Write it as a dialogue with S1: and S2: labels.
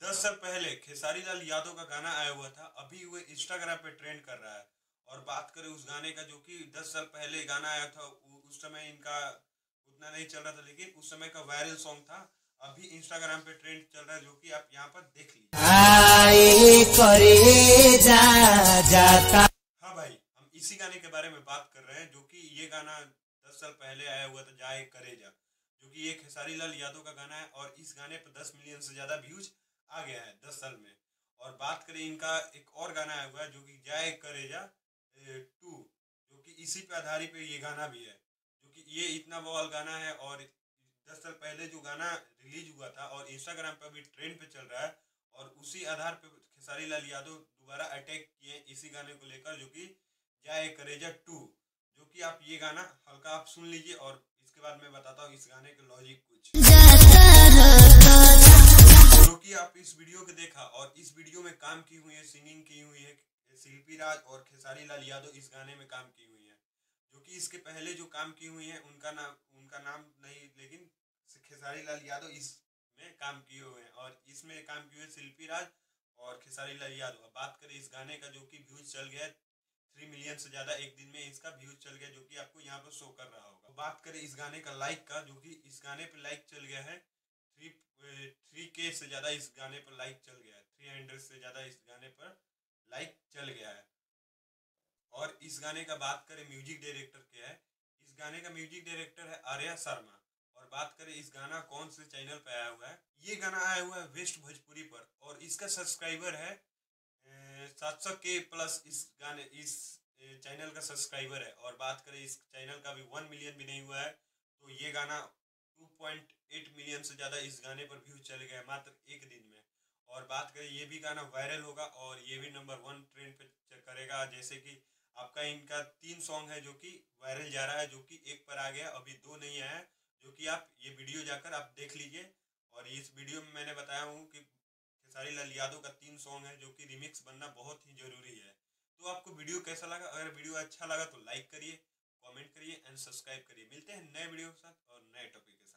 S1: 10 साल पहले खेसारी लाल यादव का गाना आया हुआ था, अभी वो इंस्टाग्राम पे ट्रेंड कर रहा है। और बात करें उस गाने का जो कि 10 साल पहले गाना आया था, उस समय इनका उतना नहीं चल रहा था, लेकिन उस समय का वायरल सॉन्ग था। अभी इंस्टाग्राम पे ट्रेंड चल रहा है, जो कि आप यहाँ पर देख लीजिए।
S2: आए करे जा जाता।
S1: हाँ भाई, हम इसी गाने के बारे में बात कर रहे हैं, जो कि ये गाना 10 साल पहले आया हुआ था, जाए करे जा, जो कि ये खेसारी लाल यादव का गाना है। और इस गाने पर 10 मिलियन से ज्यादा व्यूज आ गया है 10 साल में। और बात करें इनका एक और गाना आया हुआ है, जो कि जाए करे जा 2, जो कि इसी पे आधारित पे ये गाना भी है, जो कि ये इतना बवाल गाना है। और 10 साल पहले जो गाना रिलीज हुआ था और इंस्टाग्राम पे अभी ट्रेंड पे चल रहा है, और उसी आधार पे खेसारी लाल यादव दोबारा अटैक किए इसी गाने को लेकर, जो कि जाए करेजा 2, जो कि आप ये गाना हल्का आप सुन लीजिए और इसके बाद मैं बताता हूँ इस गाने के लॉजिक कुछ। जो कि आप इस वीडियो को देखा और इस वीडियो में काम की हुई है, सिंगिंग की हुई है शिल्पी राज और खेसारी लाल यादव इस गाने में काम की हुई है। जो कि इसके पहले जो काम की हुई है उनका नाम नहीं, लेकिन खेसारी लाल यादव इसमें काम किए हुए हैं। और इसमें काम किए हुए शिल्पी राज और खेसारी लाल यादव। अब बात करें इस गाने का, जो कि व्यूज चल गया 3 मिलियन से ज्यादा एक दिन में इसका व्यूज चल गया, जो कि आपको यहाँ पर शो कर रहा होगा। बात करें इस गाने का लाइक का, जो कि इस गाने पे लाइक चल गया है 3K से ज्यादा इस गाने पर लाइक चल गया है, 300 से ज्यादा इस गाने पर लाइक चल गया है। और इस गाने का बात करें म्यूजिक डायरेक्टर क्या है, इस गाने का म्यूजिक डायरेक्टर है आर्या शर्मा। और बात करें इस गाना कौन से चैनल पे आया हुआ है, ये गाना आया हुआ है वेस्ट भोजपुरी पर, और इसका सब्सक्राइबर है 700K प्लस। इस चैनल का सब्सक्राइबर है। और बात करें इस चैनल का भी 1 मिलियन भी नहीं हुआ है, तो ये गाना 2.8 मिलियन से ज़्यादा इस गाने पर व्यू चले गए मात्र एक दिन में। और बात करें ये भी गाना वायरल होगा और ये भी नंबर 1 ट्रेंड पे करेगा। जैसे कि आपका इनका 3 सॉन्ग है जो कि वायरल जा रहा है, जो कि 1 पर आ गया, अभी 2 नहीं आया है, जो कि आप ये वीडियो जाकर आप देख लीजिए। और इस वीडियो में मैंने बताया हूँ कि खेसारी लाल यादव का 3 सॉन्ग है, जो कि रिमिक्स बनना बहुत ही जरूरी है। तो आपको वीडियो कैसा लगा? अगर वीडियो अच्छा लगा तो लाइक करिए, कमेंट करिए एंड सब्सक्राइब करिए। मिलते हैं नए वीडियो के साथ और नए टॉपिक के साथ।